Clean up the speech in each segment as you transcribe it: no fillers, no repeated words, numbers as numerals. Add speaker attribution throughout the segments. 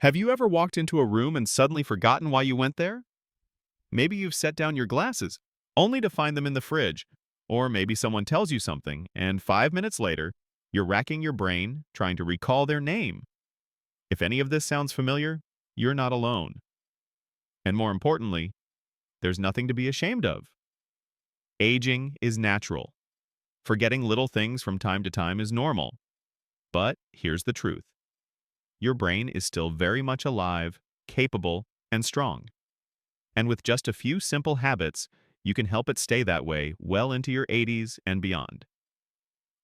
Speaker 1: Have you ever walked into a room and suddenly forgotten why you went there? Maybe you've set down your glasses, only to find them in the fridge. Or maybe someone tells you something, and 5 minutes later, you're racking your brain trying to recall their name. If any of this sounds familiar, you're not alone. And more importantly, there's nothing to be ashamed of. Aging is natural. Forgetting little things from time to time is normal. But here's the truth. Your brain is still very much alive, capable, and strong. And with just a few simple habits, you can help it stay that way well into your 80s and beyond.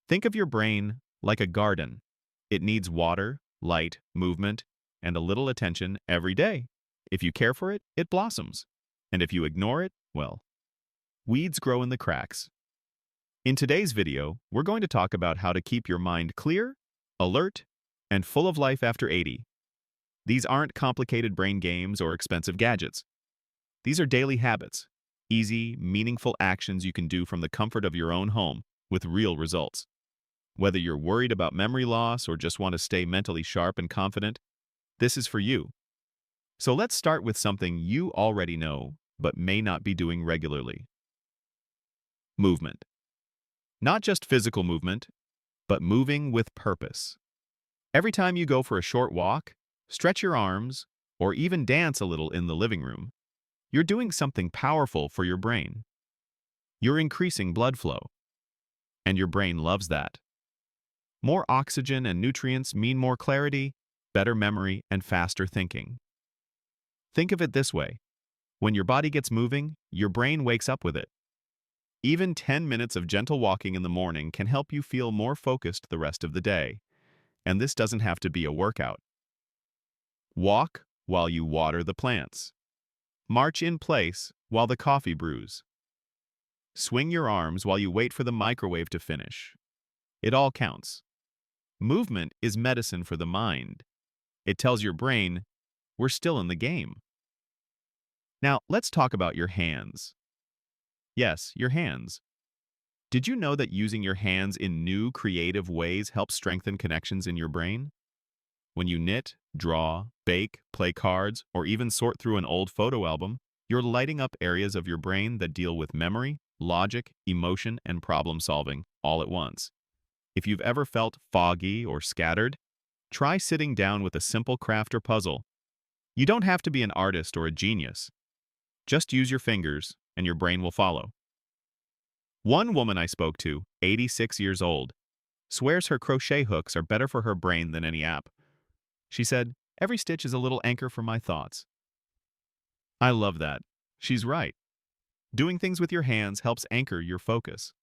Speaker 1: Think of your brain like a garden. It needs water, light, movement, and a little attention every day. If you care for it, it blossoms. And if you ignore it, well, weeds grow in the cracks. In today's video, we're going to talk about how to keep your mind clear, alert, and full of life after 80. These aren't complicated brain games or expensive gadgets. These are daily habits, easy, meaningful actions you can do from the comfort of your own home with real results. Whether you're worried about memory loss or just want to stay mentally sharp and confident, this is for you. So let's start with something you already know but may not be doing regularly. Movement. Not just physical movement, but moving with purpose. Every time you go for a short walk, stretch your arms, or even dance a little in the living room, you're doing something powerful for your brain. You're increasing blood flow, and your brain loves that. More oxygen and nutrients mean more clarity, better memory, and faster thinking. Think of it this way. When your body gets moving, your brain wakes up with it. Even 10 minutes of gentle walking in the morning can help you feel more focused the rest of the day. And this doesn't have to be a workout. Walk while you water the plants. March in place while the coffee brews. Swing your arms while you wait for the microwave to finish. It all counts. Movement is medicine for the mind. It tells your brain, we're still in the game. Now, let's talk about your hands. Yes, your hands. Did you know that using your hands in new, creative ways helps strengthen connections in your brain? When you knit, draw, bake, play cards, or even sort through an old photo album, you're lighting up areas of your brain that deal with memory, logic, emotion, and problem solving all at once. If you've ever felt foggy or scattered, try sitting down with a simple craft or puzzle. You don't have to be an artist or a genius. Just use your fingers, and your brain will follow. One woman I spoke to, 86 years old, swears her crochet hooks are better for her brain than any app. She said, every stitch is a little anchor for my thoughts. I love that. She's right. Doing things with your hands helps anchor your focus.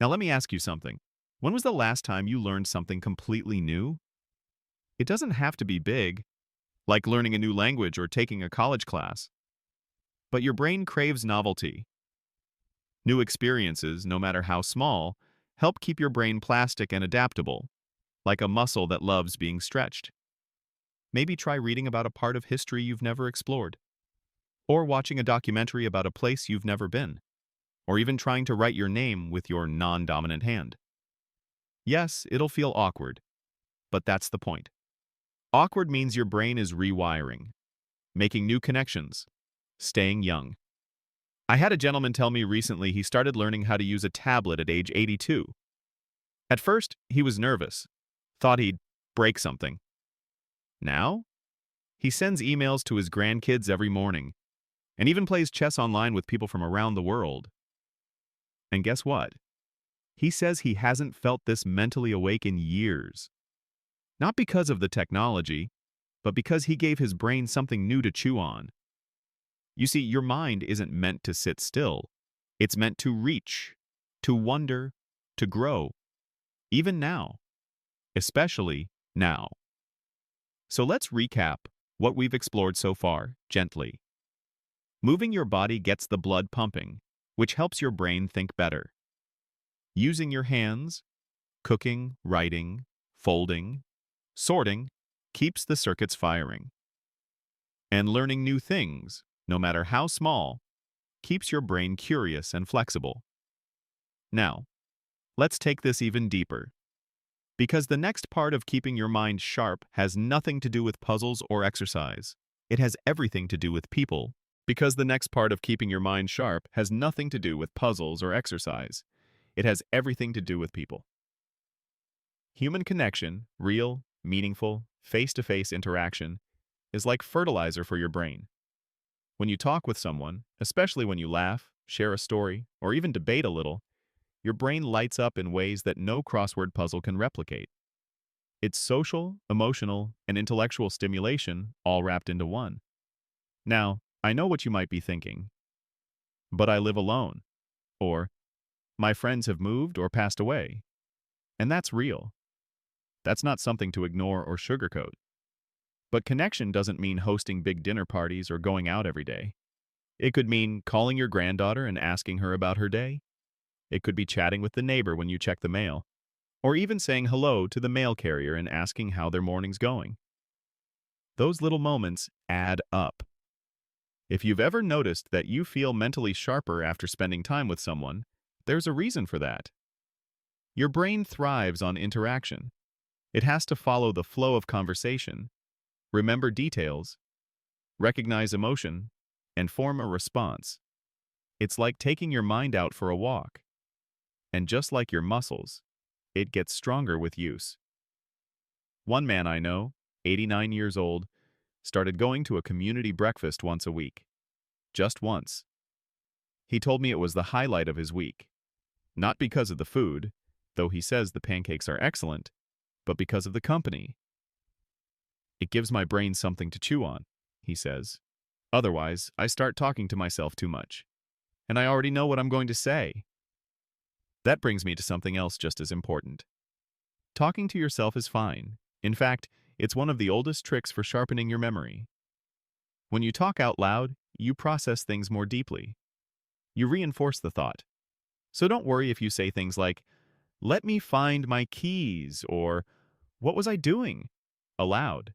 Speaker 1: Now let me ask you something. When was the last time you learned something completely new? It doesn't have to be big, like learning a new language or taking a college class. But your brain craves novelty. New experiences, no matter how small, help keep your brain plastic and adaptable, like a muscle that loves being stretched. Maybe try reading about a part of history you've never explored, or watching a documentary about a place you've never been, or even trying to write your name with your non-dominant hand. Yes, it'll feel awkward, but that's the point. Awkward means your brain is rewiring, making new connections, staying young. I had a gentleman tell me recently he started learning how to use a tablet at age 82. At first, he was nervous, thought he'd break something. Now, he sends emails to his grandkids every morning, and even plays chess online with people from around the world. And guess what? He says he hasn't felt this mentally awake in years. Not because of the technology, but because he gave his brain something new to chew on. You see, your mind isn't meant to sit still. It's meant to reach, to wonder, to grow. Even now. Especially now. So let's recap what we've explored so far, gently. Moving your body gets the blood pumping, which helps your brain think better. Using your hands, cooking, writing, folding, sorting, keeps the circuits firing. And learning new things, no matter how small, keeps your brain curious and flexible. Now, let's take this even deeper. Because the next part of keeping your mind sharp has nothing to do with puzzles or exercise. It has everything to do with people. Because the next part of keeping your mind sharp has nothing to do with puzzles or exercise. It has everything to do with people. Human connection, real, meaningful, face-to-face interaction, is like fertilizer for your brain. When you talk with someone, especially when you laugh, share a story, or even debate a little, your brain lights up in ways that no crossword puzzle can replicate. It's social, emotional, and intellectual stimulation all wrapped into one. Now, I know what you might be thinking. But I live alone. Or, my friends have moved or passed away. And that's real. That's not something to ignore or sugarcoat. But connection doesn't mean hosting big dinner parties or going out every day. It could mean calling your granddaughter and asking her about her day. It could be chatting with the neighbor when you check the mail, or even saying hello to the mail carrier and asking how their morning's going. Those little moments add up. If you've ever noticed that you feel mentally sharper after spending time with someone, there's a reason for that. Your brain thrives on interaction. It has to follow the flow of conversation, remember details, recognize emotion, and form a response. It's like taking your mind out for a walk. And just like your muscles, it gets stronger with use. One man I know, 89 years old, started going to a community breakfast once a week. Just once. He told me it was the highlight of his week. Not because of the food, though he says the pancakes are excellent, but because of the company. It gives my brain something to chew on, he says. Otherwise, I start talking to myself too much. And I already know what I'm going to say. That brings me to something else just as important. Talking to yourself is fine. In fact, it's one of the oldest tricks for sharpening your memory. When you talk out loud, you process things more deeply. You reinforce the thought. So don't worry if you say things like, "Let me find my keys," or "What was I doing?" aloud.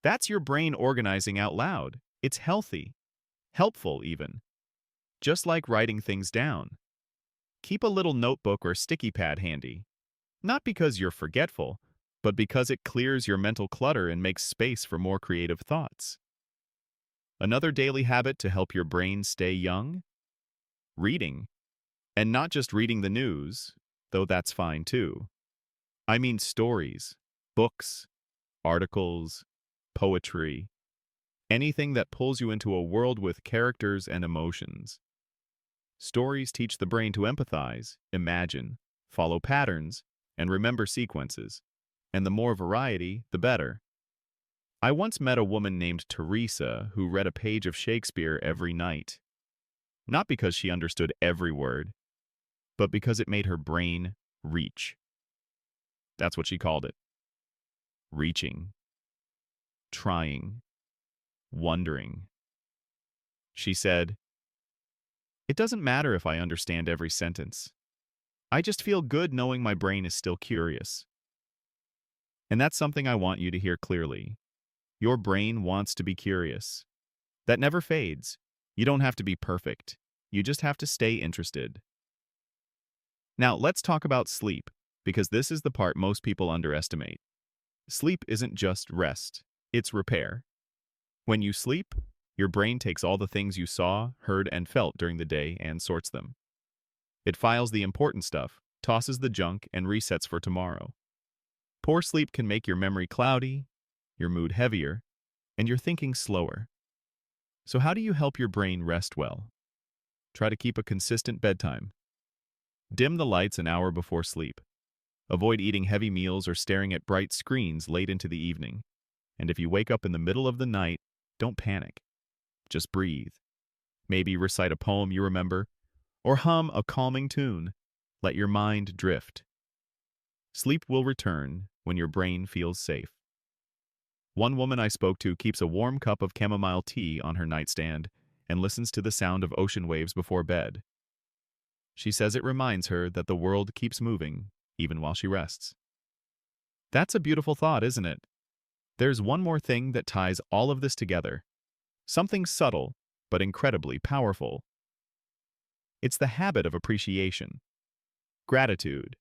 Speaker 1: That's your brain organizing out loud. It's healthy, helpful even. Just like writing things down. Keep a little notebook or sticky pad handy. Not because you're forgetful, but because it clears your mental clutter and makes space for more creative thoughts. Another daily habit to help your brain stay young? Reading. And not just reading the news, though that's fine too. I mean stories, books, articles, poetry, anything that pulls you into a world with characters and emotions. Stories teach the brain to empathize, imagine, follow patterns, and remember sequences. And the more variety, the better. I once met a woman named Teresa who read a page of Shakespeare every night. Not because she understood every word, but because it made her brain reach. That's what she called it. Reaching. Trying. Wondering. She said, "It doesn't matter if I understand every sentence. I just feel good knowing my brain is still curious." And that's something I want you to hear clearly. Your brain wants to be curious. That never fades. You don't have to be perfect. You just have to stay interested. Now, let's talk about sleep, because this is the part most people underestimate. Sleep isn't just rest, it's repair. When you sleep, your brain takes all the things you saw, heard, and felt during the day and sorts them. It files the important stuff, tosses the junk, and resets for tomorrow. Poor sleep can make your memory cloudy, your mood heavier, and your thinking slower. So how do you help your brain rest well? Try to keep a consistent bedtime. Dim the lights an hour before sleep. Avoid eating heavy meals or staring at bright screens late into the evening. And if you wake up in the middle of the night, don't panic. Just breathe. Maybe recite a poem you remember, or hum a calming tune. Let your mind drift. Sleep will return when your brain feels safe. One woman I spoke to keeps a warm cup of chamomile tea on her nightstand and listens to the sound of ocean waves before bed. She says it reminds her that the world keeps moving, even while she rests. That's a beautiful thought, isn't it? There's one more thing that ties all of this together. Something subtle, but incredibly powerful. It's the habit of appreciation. Gratitude.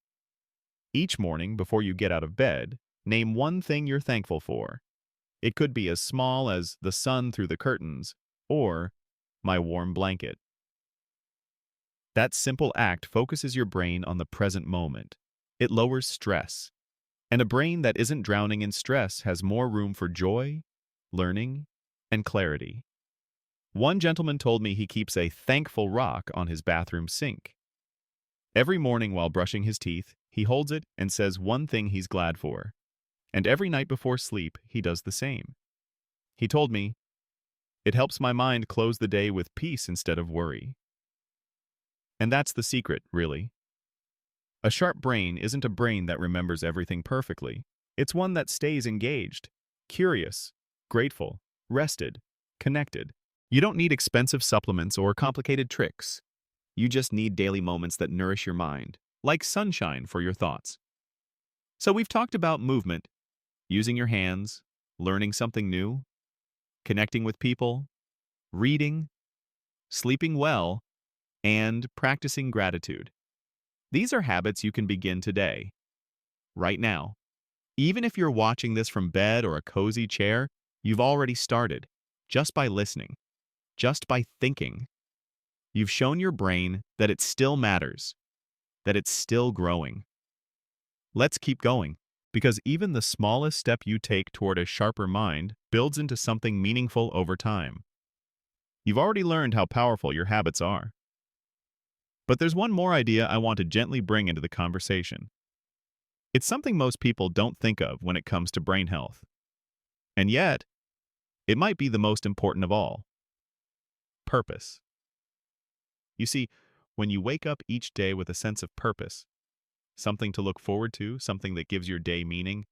Speaker 1: Each morning, before you get out of bed, name one thing you're thankful for. It could be as small as the sun through the curtains or my warm blanket. That simple act focuses your brain on the present moment. It lowers stress. And a brain that isn't drowning in stress has more room for joy, learning, and clarity. One gentleman told me he keeps a thankful rock on his bathroom sink. Every morning while brushing his teeth, he holds it and says one thing he's glad for. And every night before sleep, he does the same. He told me, "It helps my mind close the day with peace instead of worry." And that's the secret, really. A sharp brain isn't a brain that remembers everything perfectly. It's one that stays engaged, curious, grateful, rested, connected. You don't need expensive supplements or complicated tricks. You just need daily moments that nourish your mind, like sunshine for your thoughts. So we've talked about movement, using your hands, learning something new, connecting with people, reading, sleeping well, and practicing gratitude. These are habits you can begin today, right now. Even if you're watching this from bed or a cozy chair, you've already started, just by listening, just by thinking. You've shown your brain that it still matters, that it's still growing. Let's keep going, because even the smallest step you take toward a sharper mind builds into something meaningful over time. You've already learned how powerful your habits are. But there's one more idea I want to gently bring into the conversation. It's something most people don't think of when it comes to brain health. And yet, it might be the most important of all. Purpose. You see, when you wake up each day with a sense of purpose, something to look forward to, something that gives your day meaning,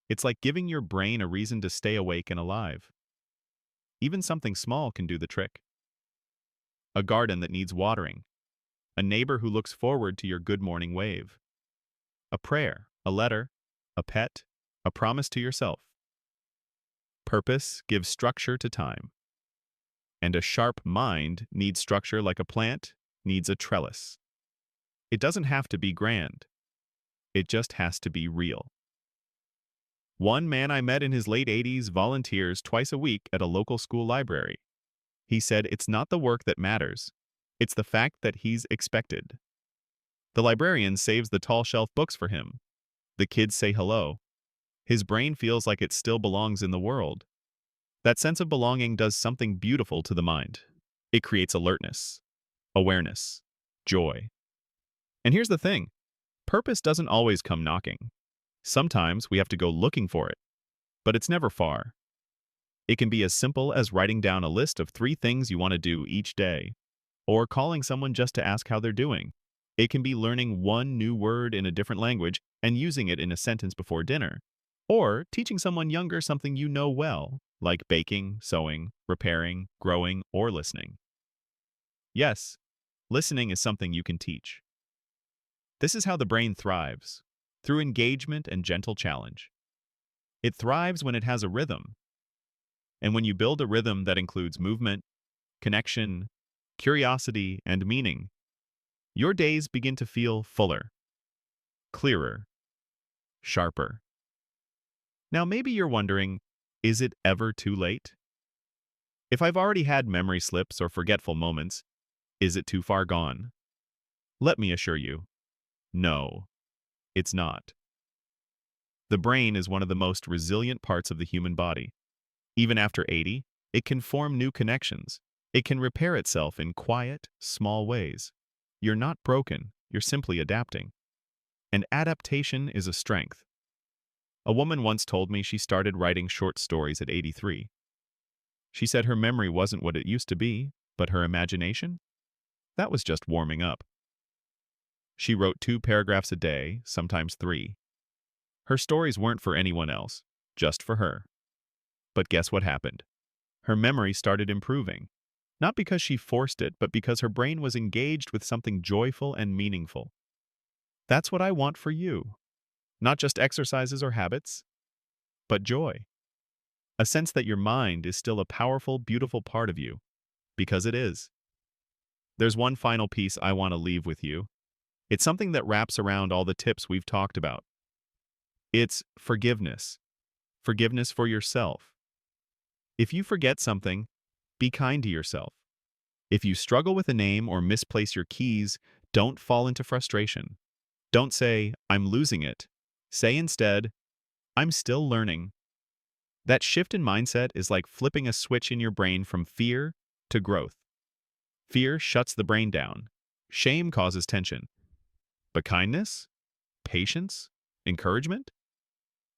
Speaker 1: it's like giving your brain a reason to stay awake and alive. Even something small can do the trick. A garden that needs watering, a neighbor who looks forward to your good morning wave, a prayer, a letter, a pet, a promise to yourself. Purpose gives structure to time. And a sharp mind needs structure like a plant needs a trellis. It doesn't have to be grand. It just has to be real. One man I met in his late 80s volunteers twice a week at a local school library. He said it's not the work that matters. It's the fact that he's expected. The librarian saves the tall shelf books for him. The kids say hello. His brain feels like it still belongs in the world. That sense of belonging does something beautiful to the mind. It creates alertness, awareness, joy. And here's the thing. Purpose doesn't always come knocking. Sometimes we have to go looking for it, but it's never far. It can be as simple as writing down a list of 3 things you want to do each day, or calling someone just to ask how they're doing. It can be learning one new word in a different language and using it in a sentence before dinner, or teaching someone younger something you know well, like baking, sewing, repairing, growing, or listening. Yes, listening is something you can teach. This is how the brain thrives, through engagement and gentle challenge. It thrives when it has a rhythm. And when you build a rhythm that includes movement, connection, curiosity, and meaning, your days begin to feel fuller, clearer, sharper. Now maybe you're wondering, is it ever too late? If I've already had memory slips or forgetful moments, is it too far gone? Let me assure you, no, it's not. The brain is one of the most resilient parts of the human body. Even after 80, it can form new connections. It can repair itself in quiet, small ways. You're not broken, you're simply adapting. And adaptation is a strength. A woman once told me she started writing short stories at 83. She said her memory wasn't what it used to be, but her imagination? That was just warming up. She wrote 2 paragraphs a day, sometimes 3. Her stories weren't for anyone else, just for her. But guess what happened? Her memory started improving. Not because she forced it, but because her brain was engaged with something joyful and meaningful. That's what I want for you. Not just exercises or habits, but joy. A sense that your mind is still a powerful, beautiful part of you, because it is. There's one final piece I want to leave with you. It's something that wraps around all the tips we've talked about. It's forgiveness. Forgiveness for yourself. If you forget something, be kind to yourself. If you struggle with a name or misplace your keys, don't fall into frustration. Don't say, I'm losing it. Say instead, I'm still learning. That shift in mindset is like flipping a switch in your brain from fear to growth. Fear shuts the brain down. Shame causes tension. But kindness, patience, encouragement?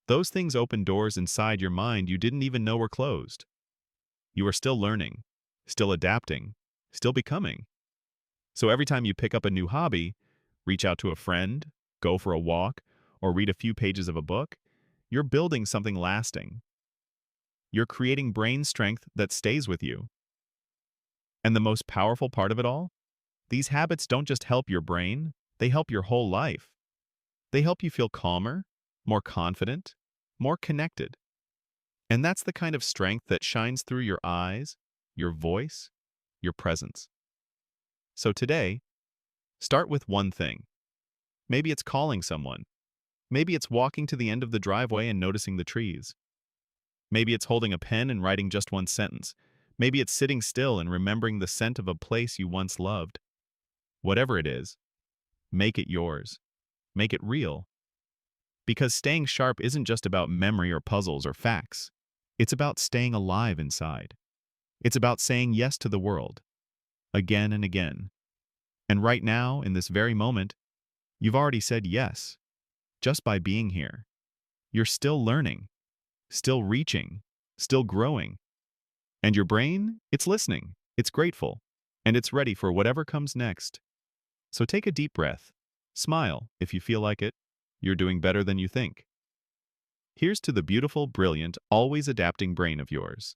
Speaker 1: Those things open doors inside your mind you didn't even know were closed. You are still learning, still adapting, still becoming. So every time you pick up a new hobby, reach out to a friend, go for a walk, or read a few pages of a book, you're building something lasting. You're creating brain strength that stays with you. And the most powerful part of it all? These habits don't just help your brain, they help your whole life. They help you feel calmer, more confident, more connected. And that's the kind of strength that shines through your eyes, your voice, your presence. So today, start with one thing. Maybe it's calling someone. Maybe it's walking to the end of the driveway and noticing the trees. Maybe it's holding a pen and writing just one sentence. Maybe it's sitting still and remembering the scent of a place you once loved. Whatever it is, make it yours. Make it real. Because staying sharp isn't just about memory or puzzles or facts. It's about staying alive inside. It's about saying yes to the world, again and again. And right now, in this very moment, you've already said yes, just by being here. You're still learning, still reaching, still growing. And your brain, it's listening, it's grateful, and it's ready for whatever comes next. So take a deep breath. Smile if you feel like it. You're doing better than you think. Here's to the beautiful, brilliant, always adapting brain of yours.